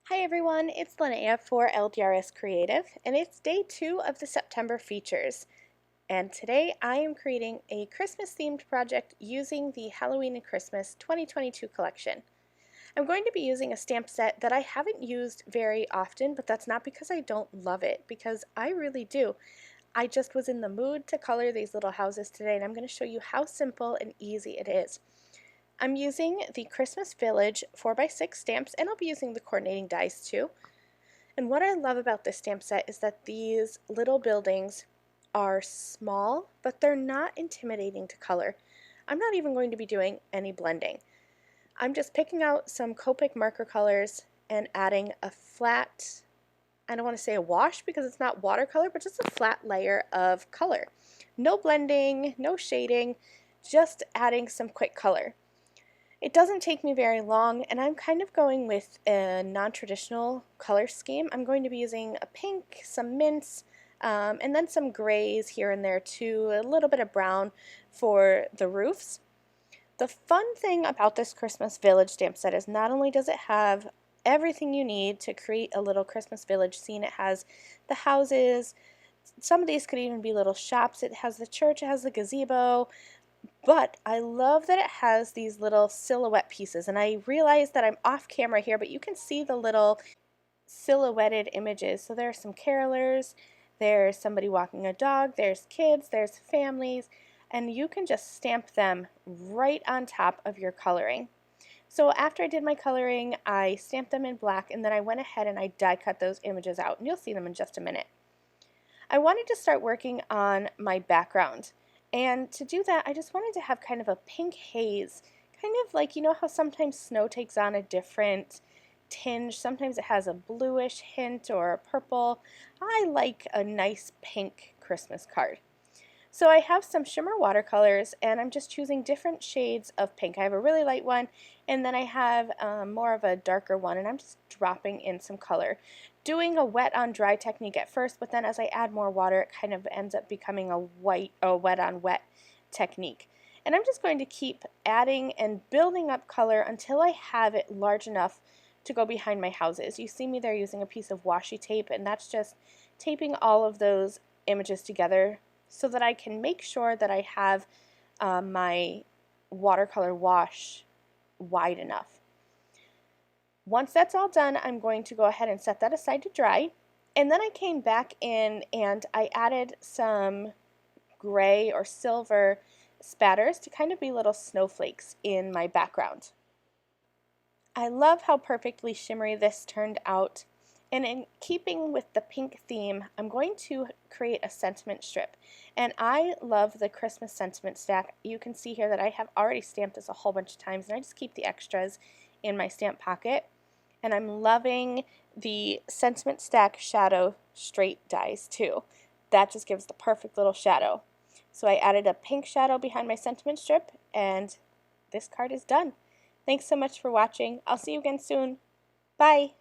Hi everyone, it's Lynnea for LDRS Creative, and it's day 2 of the September features. And today I am creating a Christmas themed project using the Halloween and Christmas 2022 collection. I'm going to be using a stamp set that I haven't used very often, but that's not because I don't love it, because I really do. I just was in the mood to color these little houses today, and I'm going to show you how simple and easy it is. I'm using the Christmas Village 4x6 stamps, and I'll be using the coordinating dies too. And what I love about this stamp set is that these little buildings are small, but they're not intimidating to color. I'm not even going to be doing any blending. I'm just picking out some Copic marker colors and adding a flat, I don't want to say a wash because it's not watercolor, but just a flat layer of color. No blending, no shading, just adding some quick color. It doesn't take me very long, and I'm kind of going with a non-traditional color scheme. I'm going to be using a pink, some mints, and then some grays here and there too, a little bit of brown for the roofs. The fun thing about this Christmas Village stamp set is not only does it have everything you need to create a little Christmas village scene, it has the houses, some of these could even be little shops, it has the church, it has the gazebo, but I love that it has these little silhouette pieces, and I realize that I'm off camera here, but you can see the little silhouetted images. So there are some carolers, there's somebody walking a dog, there's kids, there's families, and you can just stamp them right on top of your coloring. So after I did my coloring, I stamped them in black, and then I went ahead and I die cut those images out, and you'll see them in just a minute. I wanted to start working on my background. And to do that, I just wanted to have kind of a pink haze, kind of like, you know how sometimes snow takes on a different tinge, sometimes it has a bluish hint or a purple. I like a nice pink Christmas card. So I have some shimmer watercolors, and I'm just choosing different shades of pink. I have a really light one, and then I have more of a darker one, and I'm just dropping in some color. Doing a wet on dry technique at first, but then as I add more water, it kind of ends up becoming a wet on wet technique. And I'm just going to keep adding and building up color until I have it large enough to go behind my houses. You see me there using a piece of washi tape, and that's just taping all of those images together so that I can make sure that I have my watercolor wash wide enough. Once that's all done, I'm going to go ahead and set that aside to dry. And then I came back in and I added some gray or silver spatters to kind of be little snowflakes in my background. I love how perfectly shimmery this turned out. And in keeping with the pink theme, I'm going to create a sentiment strip. And I love the Christmas sentiment stack. You can see here that I have already stamped this a whole bunch of times, and I just keep the extras in my stamp pocket. And I'm loving the sentiment stack shadow straight dies too. That just gives the perfect little shadow. So I added a pink shadow behind my sentiment strip, and this card is done. Thanks so much for watching. I'll see you again soon. Bye!